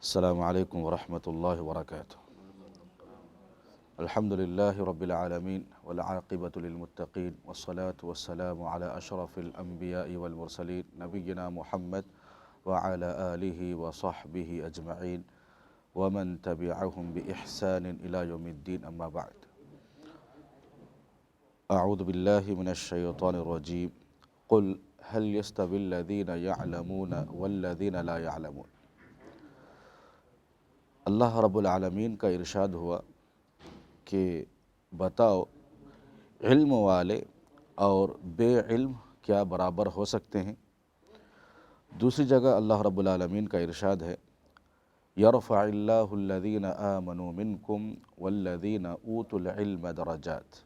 السلام علیکم ورحمۃ اللہ وبرکاتہ۔ الحمد للہ رب العالمین والعاقبۃ للمتقین والصلاة والسلام علی اشرف الانبیاء والمرسلین نبینا محمد وعلی آلہ وصحبہ اجمعین ومن تبعہم بإحسان الی یوم الدین، اما بعد۔ اعوذ باللہ من الشیطان الرجیم، قل هل يستوی الذین یعلمون والذین لا یعلمون۔ اللہ رب العالمین کا ارشاد ہوا کہ بتاؤ علم والے اور بے علم کیا برابر ہو سکتے ہیں؟ دوسری جگہ اللہ رب العالمین کا ارشاد ہے، یرفع اللہ الذین آمنوا منکم والذین اوتوا العلم درجات۔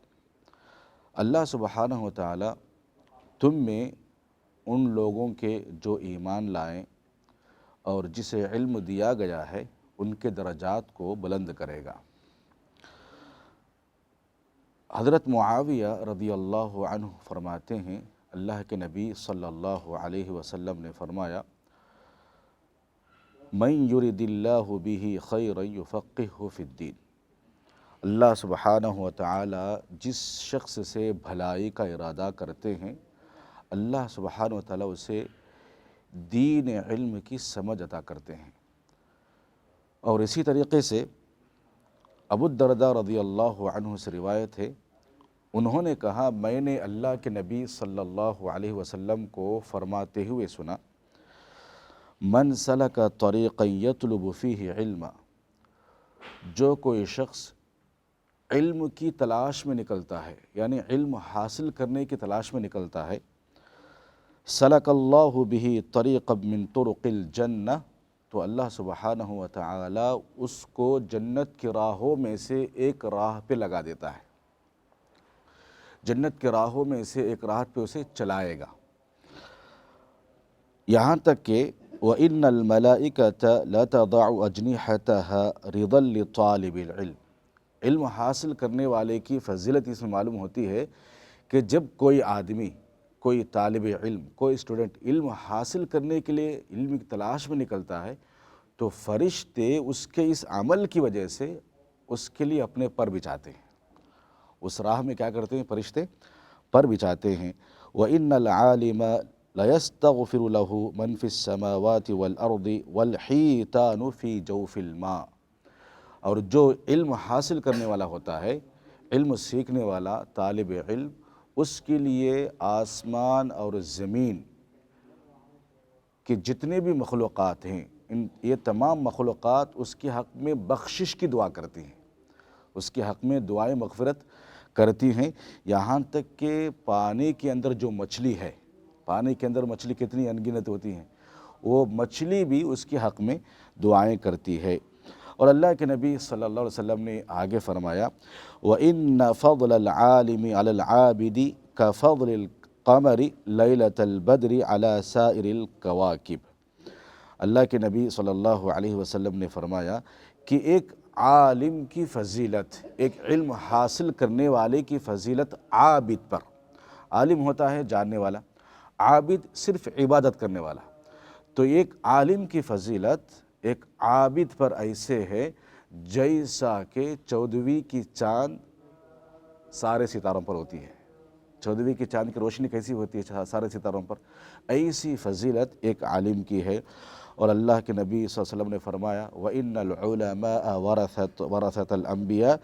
اللہ سبحانہ و تعالی تم میں ان لوگوں کے جو ایمان لائیں اور جسے علم دیا گیا ہے ان کے درجات کو بلند کرے گا۔ حضرت معاویہ رضی اللہ عنہ فرماتے ہیں، اللہ کے نبی صلی اللہ علیہ وسلم نے فرمایا، من یرد اللہ بہ خیرا یفقہہ فی الدین۔ اللہ سبحانہ و تعالی جس شخص سے بھلائی کا ارادہ کرتے ہیں، اللہ سبحانہ و تعالی اسے دین علم کی سمجھ عطا کرتے ہیں۔ اور اسی طریقے سے ابو الدرداء رضی اللہ عنہ سے روایت ہے، انہوں نے کہا، میں نے اللہ کے نبی صلی اللہ علیہ وسلم کو فرماتے ہوئے سنا، من سلک طریقا یطلب فیہ علما، جو کوئی شخص علم کی تلاش میں نکلتا ہے، یعنی علم حاصل کرنے کی تلاش میں نکلتا ہے، سلک اللہ بہ طریقا من طرق الجنہ، تو اللہ سبحانہ و تعالی اس کو جنت کی راہوں میں سے ایک راہ پہ لگا دیتا ہے، جنت کے راہوں میں سے ایک راہ پہ اسے چلائے گا۔ یہاں تک کہ وَإِنَّ الْمَلَائِكَةَ لَتَضَعُ أَجْنِحَتَهَا رِضًا لِطَالِبِ الْعِلْمِ۔ علم حاصل کرنے والے کی فضیلت اس میں معلوم ہوتی ہے کہ جب کوئی آدمی، کوئی طالب علم، کوئی اسٹوڈنٹ علم حاصل کرنے کے لیے علم کی تلاش میں نکلتا ہے تو فرشتے اس کے اس عمل کی وجہ سے اس کے لیے اپنے پر بچھاتے ہیں، اس راہ میں کیا کرتے ہیں؟ فرشتے پر بچھاتے ہیں۔ وَإِنَّ الْعَالِمَ لَيَسْتَغْفِرُ لَهُ مَنْ فِي السَّمَاوَاتِ وَالْأَرْضِ وَالْحِيتَانُ فِي جَوْفِ الْمَاءِ۔ اور جو علم حاصل کرنے والا ہوتا ہے، علم سیکھنے والا طالب علم، اس کے لیے آسمان اور زمین کہ جتنے بھی مخلوقات ہیں، یہ تمام مخلوقات اس کے حق میں بخشش کی دعا کرتی ہیں، اس کے حق میں دعائیں مغفرت کرتی ہیں۔ یہاں تک کہ پانی کے اندر جو مچھلی ہے، پانی کے اندر مچھلی کتنی انگنت ہوتی ہیں، وہ مچھلی بھی اس کے حق میں دعائیں کرتی ہے۔ اور اللہ کے نبی صلی اللہ علیہ وسلم نے آگے فرمایا، وَإِنَّ فَضْلَ الْعَالِمِ عَلَى الْعَابِدِ كَفَضْلِ الْقَمَرِ لَيْلَةَ الْبَدْرِ عَلَى سَائِرِ الْكَوَاكِبِ۔ اللہ کے نبی صلی اللہ علیہ وسلم نے فرمایا کہ ایک عالم کی فضیلت، ایک علم حاصل کرنے والے کی فضیلت عابد پر، عالم ہوتا ہے جاننے والا، عابد صرف عبادت کرنے والا، تو ایک عالم کی فضیلت ایک عابد پر ایسے ہے جیسا کہ 14ویں کی چاند سارے ستاروں پر ہوتی ہے۔ 14ویں کی چاند کی روشنی کیسی ہوتی ہے سارے ستاروں پر، ایسی فضیلت ایک عالم کی ہے۔ اور اللہ کے نبی صلی اللہ علیہ وسلم نے فرمایا، وَإِنَّ الْعُلَمَاءَ وَرَثَةَ الْأَنْبِيَاءِ،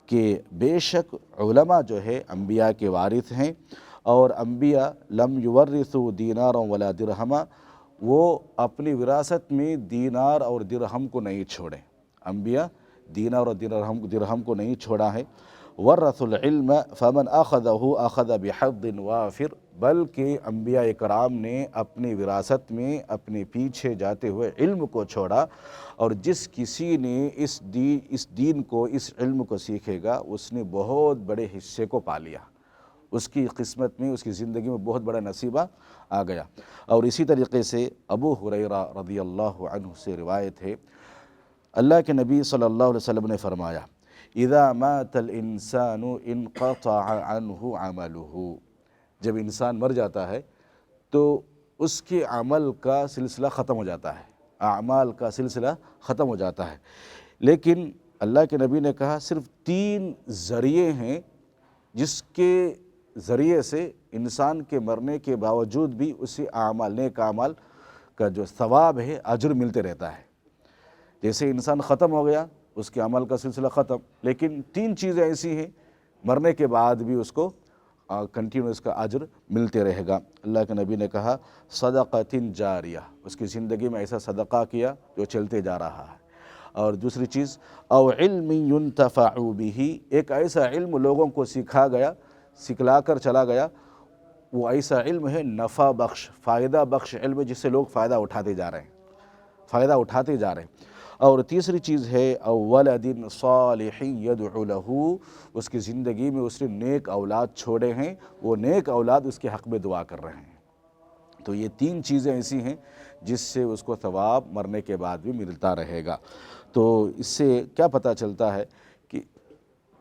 کہ بے شک علماء جو ہے انبیاء کے وارث ہیں، اور انبیاء لم یورثوا دینارا ولا درہما، وہ اپنی وراثت میں دینار اور درہم کو نہیں چھوڑیں، انبیاء دینار اور درہم کو نہیں چھوڑا ہے۔ ورثوا العلم فمن اخذہ اخذ بحظ وافر، بلکہ انبیاء کرام نے اپنی وراثت میں اپنے پیچھے جاتے ہوئے علم کو چھوڑا، اور جس کسی نے اس دین کو، اس علم کو سیکھے گا، اس نے بہت بڑے حصے کو پا لیا، اس کی قسمت میں، اس کی زندگی میں بہت بڑا نصیبہ آ گیا۔ اور اسی طریقے سے ابو ہریرہ رضی اللہ عنہ سے روایت ہے، اللہ کے نبی صلی اللہ علیہ وسلم نے فرمایا، اذا مات الانسان انقطع عنہ عملہ، جب انسان مر جاتا ہے تو اس کے عمل کا سلسلہ ختم ہو جاتا ہے، اعمال کا سلسلہ ختم ہو جاتا ہے۔ لیکن اللہ کے نبی نے کہا صرف 3 ذریعے ہیں جس کے ذریعے سے انسان کے مرنے کے باوجود بھی اسی اعمال، نیک اعمال کا جو ثواب ہے، اجر ملتے رہتا ہے۔ جیسے انسان ختم ہو گیا، اس کے عمل کا سلسلہ ختم، لیکن 3 چیزیں ایسی ہیں مرنے کے بعد بھی اس کو کنٹینیوس کا اجر ملتے رہے گا۔ اللہ کے نبی نے کہا صدقۃ جاریہ، اس کی زندگی میں ایسا صدقہ کیا جو چلتے جا رہا ہے۔ اور دوسری چیز او علم ينتفع به، ایک ایسا علم لوگوں کو سکھلا کر چلا گیا، وہ ایسا علم ہے نفع بخش، فائدہ بخش علم، جس سے لوگ فائدہ اٹھاتے جا رہے ہیں۔ اور تیسری چیز ہے او ولد صالح يدعو له، اس کی زندگی میں اس نے نیک اولاد چھوڑے ہیں، وہ نیک اولاد اس کے حق میں دعا کر رہے ہیں۔ تو یہ 3 چیزیں ایسی ہیں جس سے اس کو ثواب مرنے کے بعد بھی ملتا رہے گا۔ تو اس سے کیا پتہ چلتا ہے کہ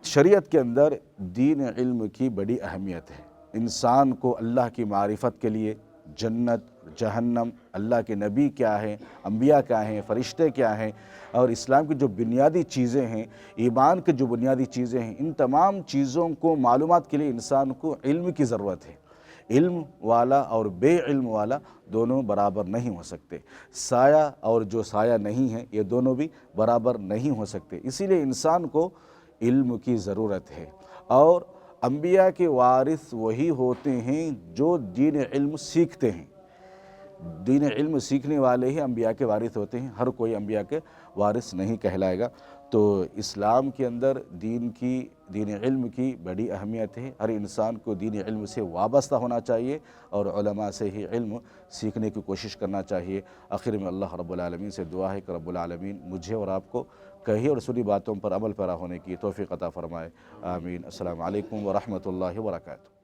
شریعت کے اندر دین علم کی بڑی اہمیت ہے۔ انسان کو اللہ کی معرفت کے لیے جنت، جہنم، اللہ کے نبی کیا ہیں، انبیاء کیا ہیں، فرشتے کیا ہیں، اور اسلام کی جو بنیادی چیزیں ہیں، ایمان کی جو بنیادی چیزیں ہیں، ان تمام چیزوں کو معلومات کے لیے انسان کو علم کی ضرورت ہے۔ علم والا اور بے علم والا دونوں برابر نہیں ہو سکتے، سایہ اور جو سایہ نہیں ہے یہ دونوں بھی برابر نہیں ہو سکتے۔ اسی لیے انسان کو علم کی ضرورت ہے، اور انبیاء کے وارث وہی ہوتے ہیں جو دین علم سیکھتے ہیں۔ دین علم سیکھنے والے ہی انبیاء کے وارث ہوتے ہیں، ہر کوئی انبیاء کے وارث نہیں کہلائے گا۔ تو اسلام کے اندر دین علم کی بڑی اہمیت ہے۔ ہر انسان کو دین علم سے وابستہ ہونا چاہیے اور علماء سے ہی علم سیکھنے کی کوشش کرنا چاہیے۔ آخر میں اللہ رب العالمین سے دعا ہے کہ رب العالمین مجھے اور آپ کو کہی اور سنی باتوں پر عمل پیرا ہونے کی توفیق عطا فرمائے، آمین۔ السلام علیکم ورحمۃ اللہ وبرکاتہ۔